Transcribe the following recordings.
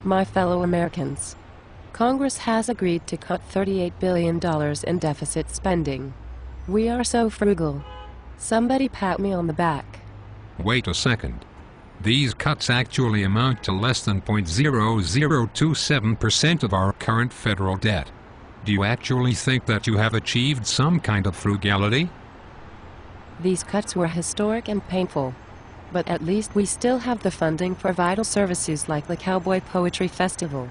My fellow Americans, Congress has agreed to cut $38 billion in deficit spending. We are so frugal. Somebody pat me on the back. Wait a second. These cuts actually amount to less than 0.0027% of our current federal debt. Do you actually think that you have achieved some kind of frugality? These cuts were historic and painful. But at least we still have the funding for vital services like the Cowboy Poetry Festival.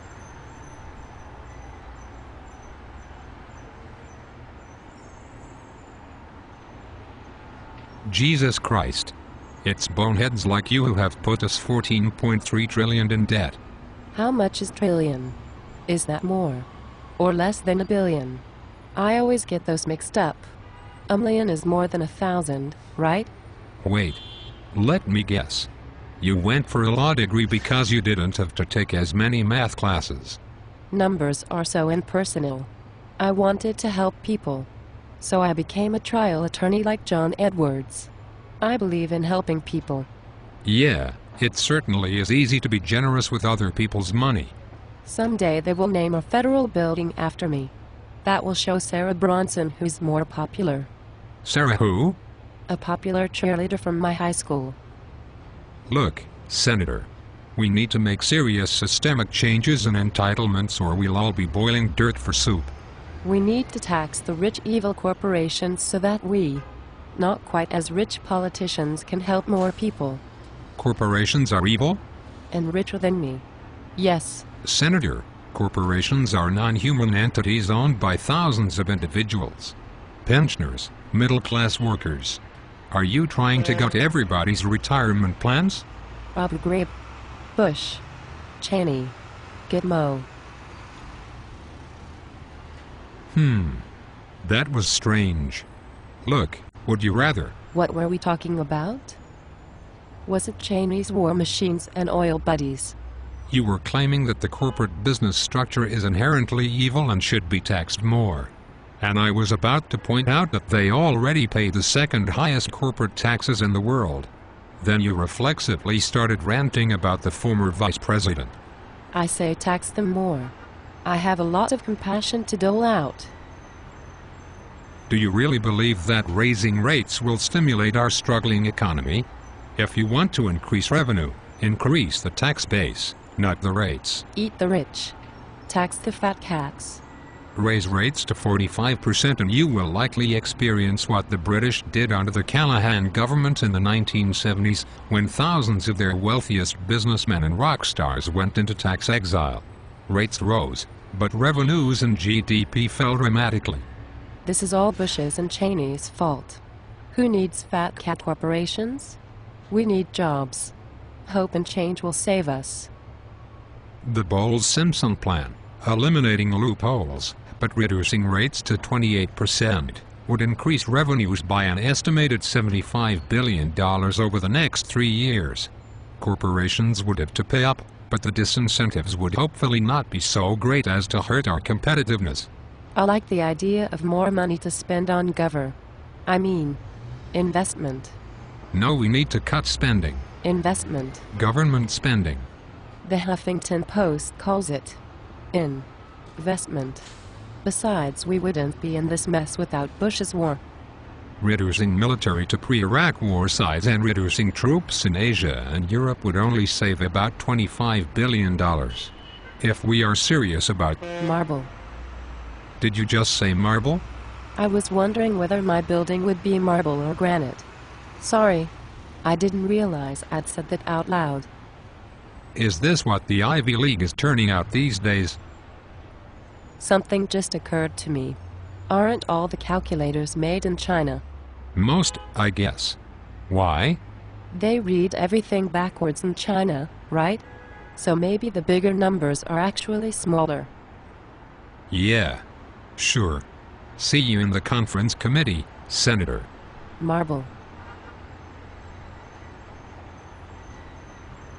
Jesus Christ. It's boneheads like you who have put us $14.3 trillion in debt. How much is trillion? Is that more? Or less than a billion? I always get those mixed up. A million is more than 1,000, right? Wait. Let me guess. You went for a law degree because you didn't have to take as many math classes. Numbers are so impersonal. I wanted to help people. So I became a trial attorney like John Edwards. I believe in helping people. Yeah, it certainly is easy to be generous with other people's money. Someday they will name a federal building after me. That will show Sarah Bronson who's more popular. Sarah who? A popular cheerleader from my high school. Look, Senator. We need to make serious systemic changes and entitlements or we'll all be boiling dirt for soup. We need to tax the rich evil corporations so that we, not quite as rich politicians, can help more people. Corporations are evil? And richer than me. Yes. Senator, corporations are non-human entities owned by thousands of individuals. Pensioners, middle-class workers. Are you trying to gut everybody's retirement plans? Abu Ghraib, Bush, Cheney, Gitmo. That was strange. Look, would you rather? What were we talking about? Was it Cheney's war machines and oil buddies? You were claiming that the corporate business structure is inherently evil and should be taxed more. And I was about to point out that they already pay the second highest corporate taxes in the world. Then you reflexively started ranting about the former vice president. I say tax them more. I have a lot of compassion to dole out. Do you really believe that raising rates will stimulate our struggling economy? If you want to increase revenue, increase the tax base, not the rates. Eat the rich. Tax the fat cats. Raise rates to 45% and you will likely experience what the British did under the Callaghan government in the 1970s, when thousands of their wealthiest businessmen and rock stars went into tax exile. Rates rose, but revenues and GDP fell dramatically. This is all Bush's and Cheney's fault. Who needs fat cat corporations? We need jobs. Hope and change will save us. The Bowles-Simpson plan, eliminating loopholes, but reducing rates to 28%, would increase revenues by an estimated $75 billion over the next 3 years. Corporations would have to pay up, but the disincentives would hopefully not be so great as to hurt our competitiveness. I like the idea of more money to spend on investment. No, we need to cut spending. Investment. Government spending. The Huffington Post calls it investment. Besides, we wouldn't be in this mess without Bush's war. Reducing military to pre-Iraq war size and reducing troops in Asia and Europe would only save about $25 billion. If we are serious about marble. Did you just say marble? I was wondering whether my building would be marble or granite. Sorry. I didn't realize I'd said that out loud. Is this what the Ivy League is turning out these days? Something just occurred to me. Aren't all the calculators made in China? Most, I guess. Why? They read everything backwards in China, right? So maybe the bigger numbers are actually smaller. Yeah. Sure. See you in the conference committee, Senator. Marble.